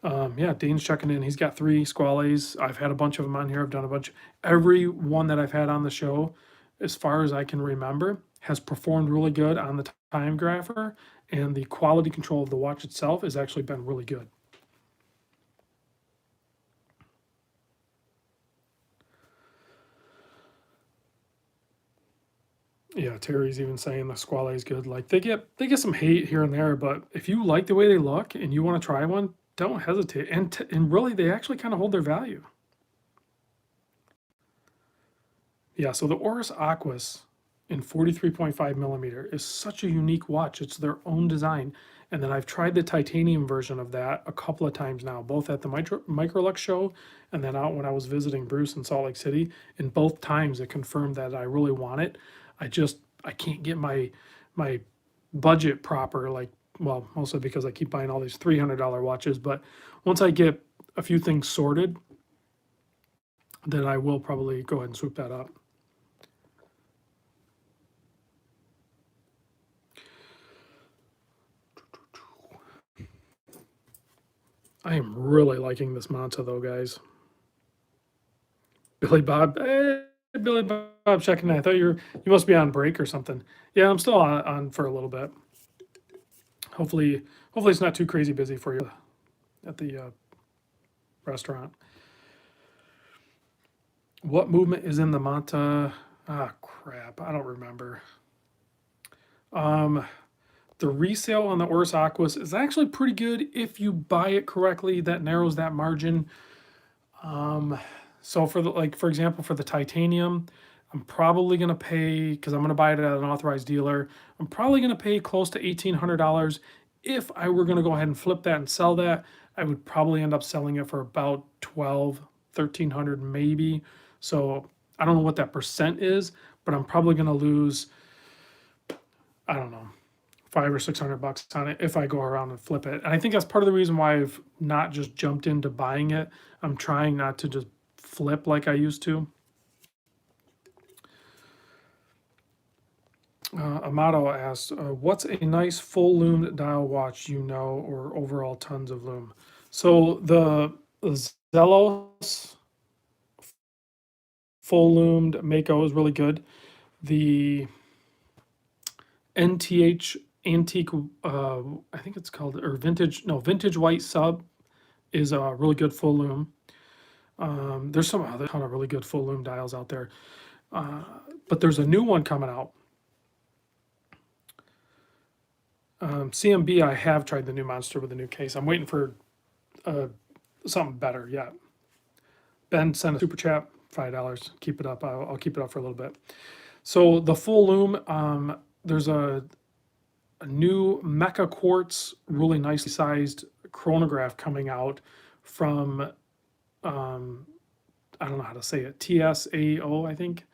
Yeah, Dane's checking in. He's got 3 Squales. I've had a bunch of them on here. I've done a bunch. Every one that I've had on the show, as far as I can remember, has performed really good on the time grapher, and the quality control of the watch itself has actually been really good. Yeah, Terry's even saying the Squale is good. Like they get some hate here and there, but if you like the way they look and you want to try one, don't hesitate. And really, they actually kind of hold their value. Yeah, so the Oris Aquis in 43.5 millimeter is such a unique watch. It's their own design. And then I've tried the titanium version of that a couple of times now, both at the Microlux show and then out when I was visiting Bruce in Salt Lake City. And both times it confirmed that I really want it. I can't get my budget proper, like, well, mostly because I keep buying all these $300 watches. But once I get a few things sorted, then I will probably go ahead and swoop that up. I am really liking this Monta though, guys. Billy Bob, hey, Billy Bob checking in. I thought you must be on break or something. Yeah, I'm still on for a little bit. Hopefully it's not too crazy busy for you at the restaurant. What movement is in the Monta? Ah, crap, I don't remember. The resale on the Oris Aquis is actually pretty good if you buy it correctly. That narrows that margin. So for example, for the titanium, I'm probably gonna pay, because I'm gonna buy it at an authorized dealer. I'm probably gonna pay close to $1,800. If I were gonna go ahead and flip that and sell that, I would probably end up selling it for about 1,200, 1,300 maybe. So I don't know what that percent is, but I'm probably going to lose, I don't know, $500 or $600 on it if I go around and flip it. And I think that's part of the reason why I've not just jumped into buying it. I'm trying not to just flip like I used to. Amato asks, what's a nice full loomed dial watch you know, or overall tons of lume? So the Zelos full loomed Mako is really good. The NTH antique, I think it's called, or vintage white sub is a really good full loom. There's some other ton of really good full loom dials out there, but there's a new one coming out. CMB, I have tried the new Monster with the new case. I'm waiting for something better yet. Ben sent a super chat, $5. Keep it up. I'll keep it up for a little bit. So the full loom, there's a new Mecha Quartz, really nicely sized chronograph coming out from, I don't know how to say it, TSAO, I think.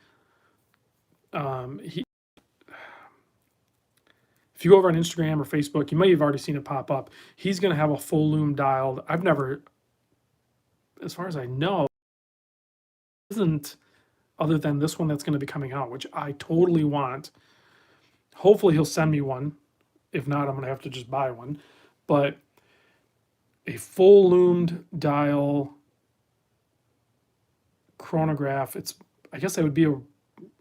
If you go over on Instagram or Facebook, you may have already seen it pop up. He's going to have a full loom dial. I've never, as far as I know, isn't other than this one that's going to be coming out, which I totally want. Hopefully he'll send me one. If not, I'm going to have to just buy one. But a full loomed dial chronograph, I guess that would be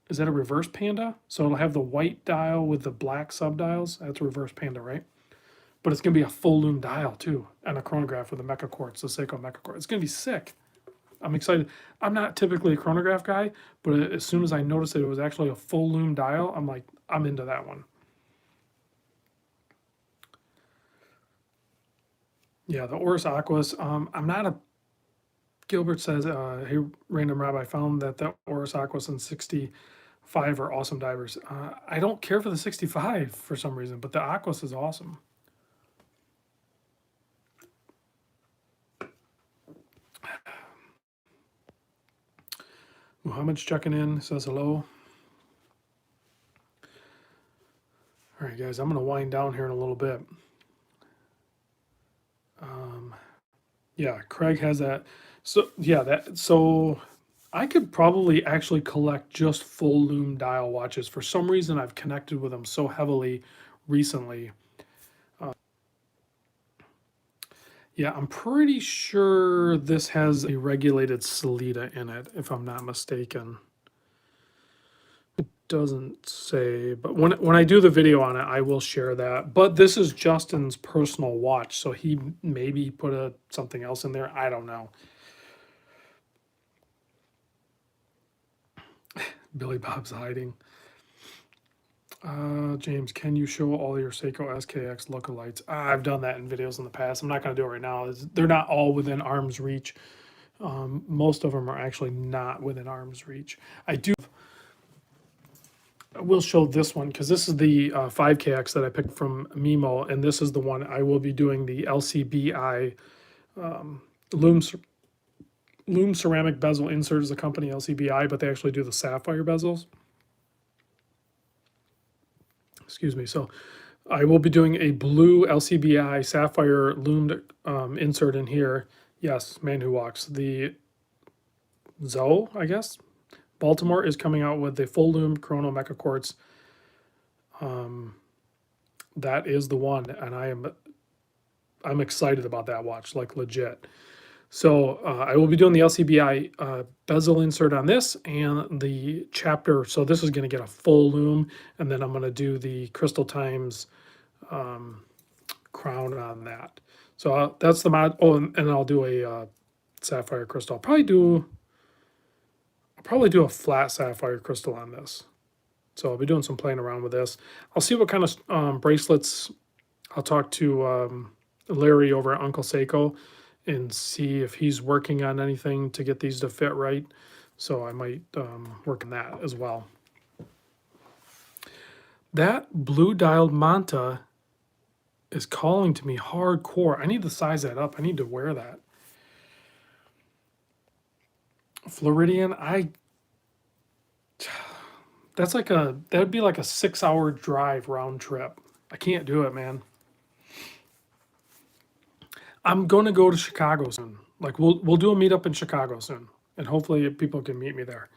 is that a reverse panda? So it'll have the white dial with the black subdials. That's a reverse panda, right? But it's going to be a full loom dial too, and a chronograph with a Mecha Quartz, the Seiko Mecha Quartz. It's going to be sick. I'm excited. I'm not typically a chronograph guy, but as soon as I noticed that it was actually a full loom dial, I'm like, I'm into that one. Yeah, the Oris Aquas. I'm not a. Gilbert says, "Hey, Random Rob, I found that the Oris Aquas and 65 are awesome divers. I don't care for the 65 for some reason, but the Aquas is awesome." Muhammad's checking in, says hello. All right, guys, I'm going to wind down here in a little bit. Yeah, Craig has that. So yeah, so I could probably actually collect just full loom dial watches. For some reason, I've connected with them so heavily recently. Yeah, I'm pretty sure this has a regulated Salida in it, if I'm not mistaken. It doesn't say, but when I do the video on it, I will share that. But this is Justin's personal watch, so he maybe put something else in there. I don't know. Billy Bob's hiding. James, can you show all your Seiko SKX lookalikes? I've done that in videos in the past. I'm not going to do it right now. They're not all within arm's reach. Most of them are actually not within arm's reach. I will show this one because this is the 5KX that I picked from Mimo, and this is the one I will be doing the LCBI Lume Ceramic Bezel Insert is a company, LCBI, but they actually do the sapphire bezels. Excuse me. So I will be doing a blue LCBI sapphire loomed insert in here. Yes, Man Who Walks. The Zoe, I guess. Baltimore is coming out with the full loom Chrono Mecha Quartz. That is the one, and I'm excited about that watch, like legit. So I will be doing the LCBI bezel insert on this and the chapter. So this is going to get a full loom, and then I'm going to do the Crystal Times crown on that. So that's the mod. Oh, and I'll do a sapphire crystal. I'll probably do a flat sapphire crystal on this. So I'll be doing some playing around with this. I'll see what kind of bracelets. I'll talk to Larry over at Uncle Seiko and see if he's working on anything to get these to fit right. So I might work on that as well. That blue dialed Monta is calling to me hardcore. I need to size that up. I need to wear that. Floridian, that'd be like a 6 hour drive round trip. I can't do it, man. I'm going to go to Chicago soon. Like we'll do a meetup in Chicago soon, and hopefully people can meet me there.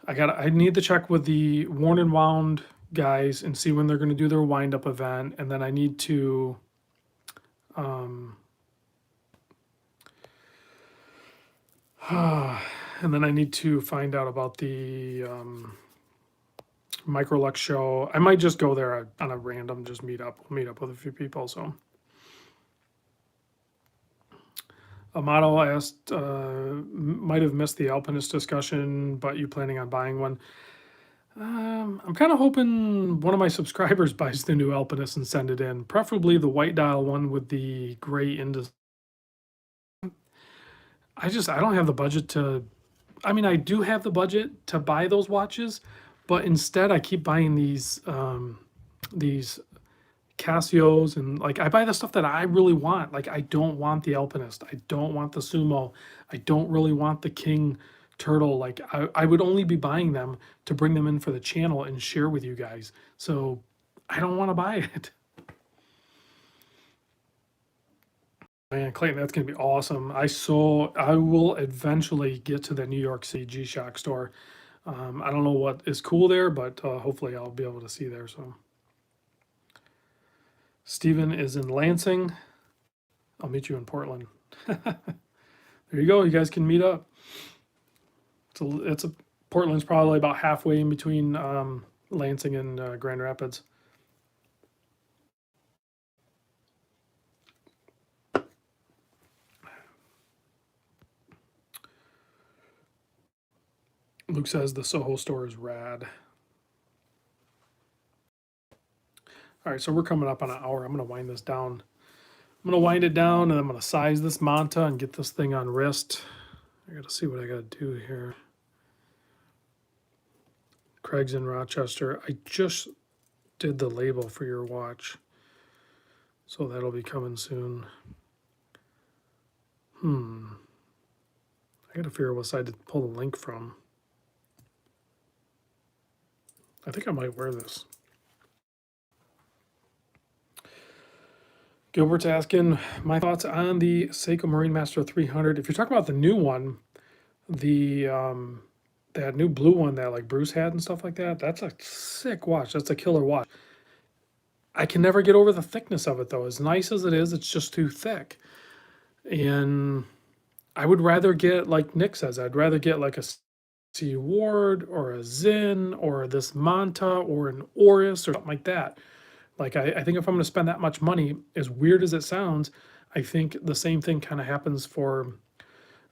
I need to check with the Worn and Wound guys and see when they're going to do their wind up event, and then I need to find out about the Microlux show. I might just go there on a random just meet up with a few people. So Amato asked, might have missed the Alpinist discussion, but you planning on buying one? I'm kind of hoping one of my subscribers buys the new Alpinist and send it in, preferably the white dial one with the gray indus. I don't have the budget to. I mean, I do have the budget to buy those watches, but instead I keep buying these Casios, and like I buy the stuff that I really want. Like I don't want the Alpinist. I don't want the Sumo. I don't really want the King Turtle. Like I would only be buying them to bring them in for the channel and share with you guys. So I don't want to buy it. Man, Clayton, that's gonna be awesome. I will eventually get to the New York City G-Shock store. I don't know what is cool there, but hopefully I'll be able to see there. So Steven is in Lansing. I'll meet you in Portland. There you go. You guys can meet up. Portland's probably about halfway in between Lansing and Grand Rapids. Luke says the Soho store is rad. All right, so we're coming up on an hour. I'm going to wind this down. I'm going to wind it down, and I'm going to size this Monta and get this thing on wrist. I got to see what I got to do here. Craig's in Rochester. I just did the label for your watch, so that'll be coming soon. I got to figure out what side to pull the link from. I think I might wear this. Gilbert's asking my thoughts on the Seiko Marine Master 300. If you're talking about the new one, the that new blue one that like Bruce had and stuff like that, that's a sick watch. That's a killer watch. I can never get over the thickness of it though. As nice as it is, it's just too thick. And I would rather get, like Nick says, I'd rather get like a C Ward or a Zinn or this Monta or an Oris or something like that. Like I think if I'm going to spend that much money, as weird as it sounds, I think the same thing kind of happens for.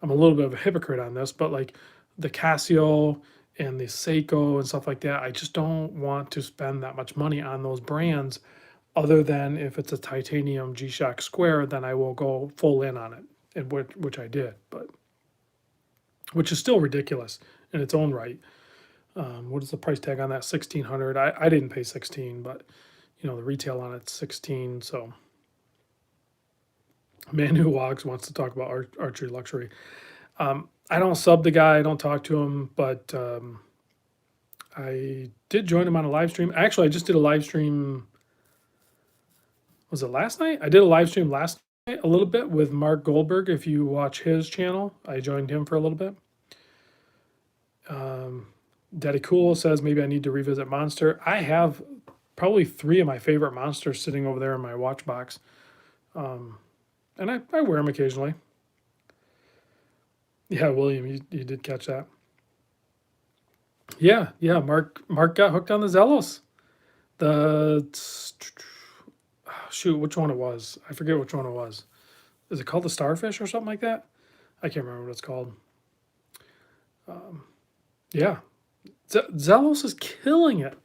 I'm a little bit of a hypocrite on this, but like the Casio and the Seiko and stuff like that, I just don't want to spend that much money on those brands. Other than if it's a titanium G-Shock Square, then I will go full in on it, and which I did, but which is still ridiculous in its own right. What is the price tag on that? 1,600. I didn't pay 16, but you know the retail on it's 16. So Manu Wogs wants to talk about archery luxury. I don't sub the guy. I don't talk to him, but I did join him on a live stream. Actually, I just did a live stream. Was it last night? I did a live stream last night a little bit with Mark Goldberg. If you watch his channel, I joined him for a little bit. Daddy Cool says maybe I need to revisit Monster. I have probably 3 of my favorite Monsters sitting over there in my watch box. And I wear them occasionally. Yeah, William, you did catch that. Yeah, Mark got hooked on the Zelos. Shoot, which one it was? I forget which one it was. Is it called the Starfish or something like that? I can't remember what it's called. Yeah, Zelos is killing it.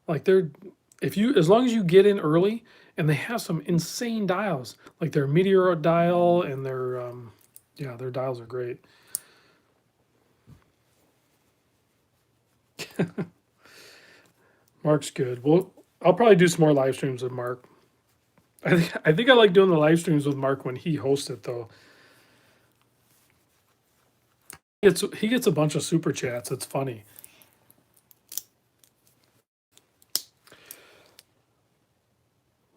Like as long as you get in early, and they have some insane dials, like their Meteor dial and their dials are great. Mark's good. Well, I'll probably do some more live streams with Mark. I think I like doing the live streams with Mark when he hosts it though. He gets a bunch of super chats. It's funny.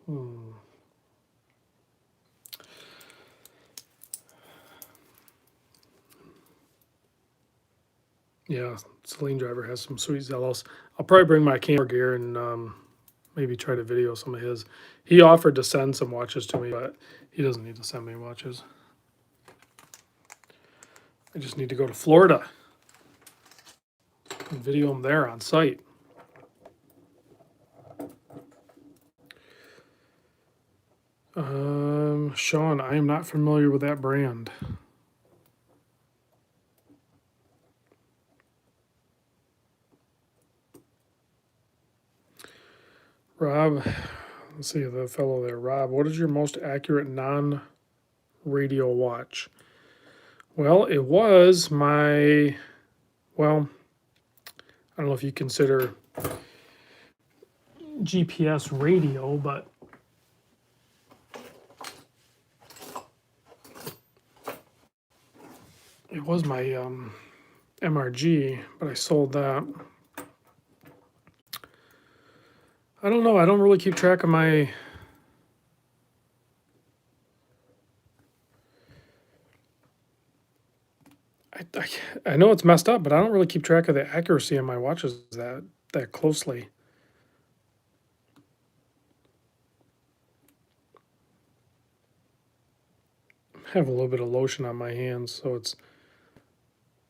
Hmm. Yeah, Celine Driver has some sweet Zelos. I'll probably bring my camera gear and maybe try to video some of his. He offered to send some watches to me, but he doesn't need to send me watches. I just need to go to Florida and video them there on site. Sean, I am not familiar with that brand. Rob, let's see the fellow there. Rob, what is your most accurate non-radio watch? Well, it was my, well, I don't know if you consider GPS radio, but it was my MRG, but I sold that. I don't know. I don't really keep track of my. I know it's messed up, but I don't really keep track of the accuracy of my watches that closely. I have a little bit of lotion on my hands, so it's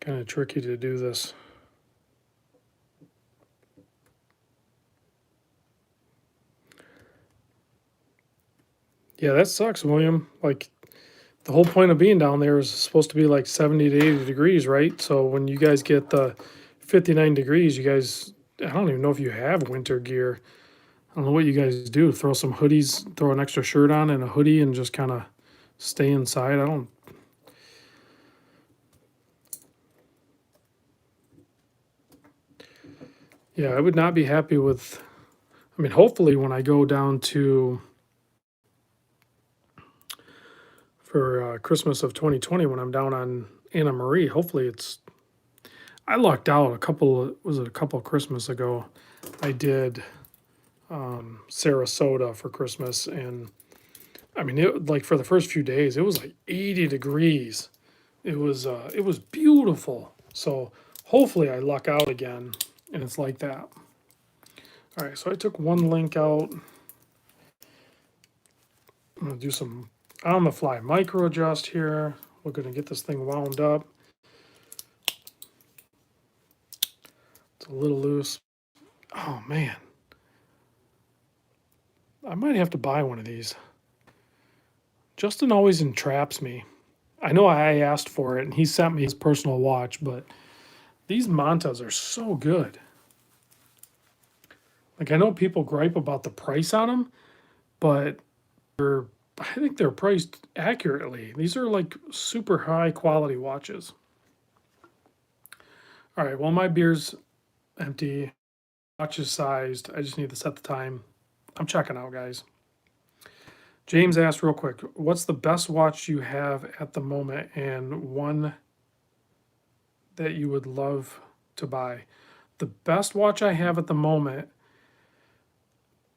kind of tricky to do this. Yeah, that sucks, William. Like, the whole point of being down there is supposed to be like 70 to 80 degrees, right? So when you guys get the 59 degrees, you guys, I don't even know if you have winter gear. I don't know what you guys do. Throw some hoodies, throw an extra shirt on and a hoodie and just kind of stay inside. I don't. Yeah, I would not be happy with. I mean, hopefully, when I go down to for Christmas of 2020, when I'm down on Anna Marie, hopefully it's. I lucked out a couple. Was it a couple of Christmas ago? I did Sarasota for Christmas, and I mean, it like for the first few days, it was like 80 degrees. It was beautiful. So hopefully I luck out again, and it's like that. All right, so I took one link out. I'm gonna do some on the fly micro adjust here. We're gonna get this thing wound up. It's a little loose. Oh man, I might have to buy one of these. Justin always entraps me. I know I asked for it and he sent me his personal watch, but these Montas are so good. Like, I know people gripe about the price on them, but I think they're priced accurately. These are like super high quality watches. All right, well, my beer's empty. Watch is sized. I just need to set the time. I'm checking out, guys. James asked real quick, what's the best watch you have at the moment and one that you would love to buy? The best watch I have at the moment,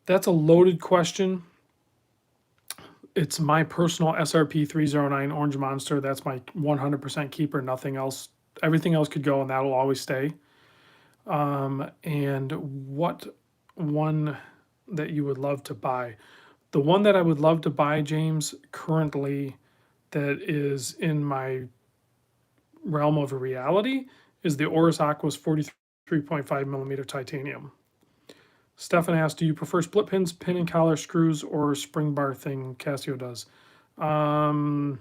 that's a loaded question. It's my personal SRP 309 Orange Monster. That's my 100% keeper. Nothing else. Everything else could go, and that'll always stay. And what one that you would love to buy? The one that I would love to buy, James, currently that is in my realm of reality is the Oris Aquas 43.5 millimeter titanium. Stefan asked, do you prefer split pins, pin and collar screws, or spring bar thing Casio does? For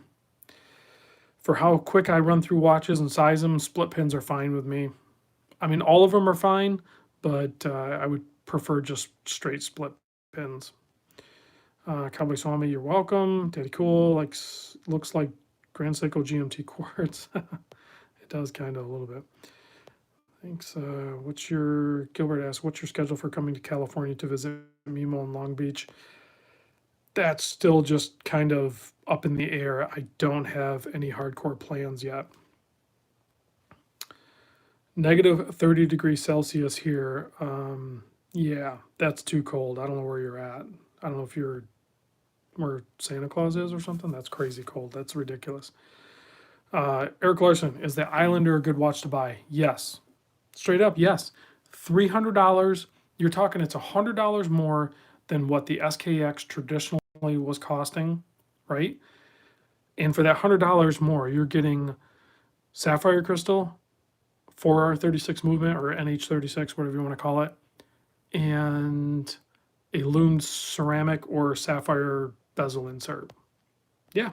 how quick I run through watches and size them, split pins are fine with me. I mean, all of them are fine, but I would prefer just straight split pins. Cowboy Swami, you're welcome. Daddy Cool, looks like Grand Seiko GMT quartz. It does kind of a little bit. Thanks. Gilbert asked, what's your schedule for coming to California to visit Mimo in Long Beach? That's still just kind of up in the air. I don't have any hardcore plans yet. Negative 30 degrees Celsius here. Yeah, that's too cold. I don't know where you're at. I don't know if you're where Santa Claus is or something. That's crazy cold. That's ridiculous. Eric Larson, is the Islander a good watch to buy? Yes. Straight up, yes. $300. You're talking it's $100 more than what the SKX traditionally was costing, right? And for that $100 more, you're getting sapphire crystal, 4R36 movement or NH36, whatever you want to call it, and a lume ceramic or sapphire bezel insert. Yeah,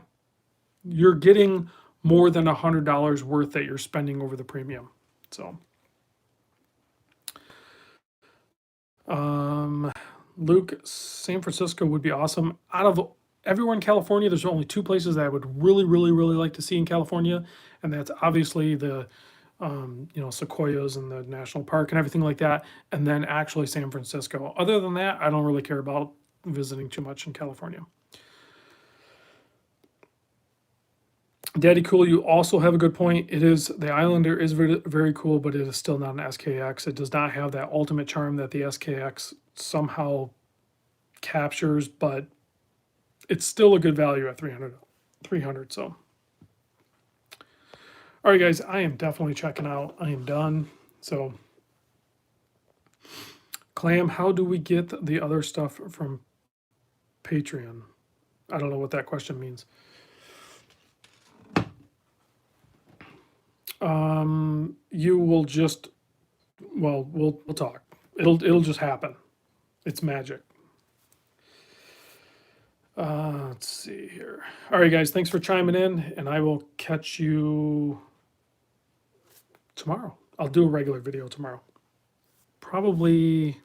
you're getting more than $100 worth that you're spending over the premium. So, Luke, San Francisco would be awesome. Out of everywhere in California, there's only two places that I would really, really, really like to see in California, and that's obviously the sequoias and the national park and everything like that, and then actually San Francisco. Other than that, I don't really care about visiting too much in California. Daddy Cool, you also have a good point. It is, the Islander is very, very cool, but it is still not an SKX. It does not have that ultimate charm that the SKX somehow captures, but it's still a good value at 300. So, all right, guys, I am definitely checking out. I am done. So, Clam, how do we get the other stuff from Patreon? I don't know what that question means. You will just, well, we'll talk. It'll just happen. It's magic. Let's see here. All right, guys, thanks for chiming in, and I will catch you tomorrow. I'll do a regular video tomorrow. Probably,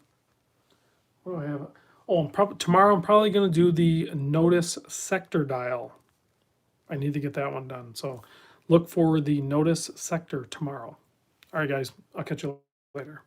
what do I have? Oh, tomorrow I'm probably going to do the notice sector dial. I need to get that one done. So look for the notice sector tomorrow. All right, guys, I'll catch you later.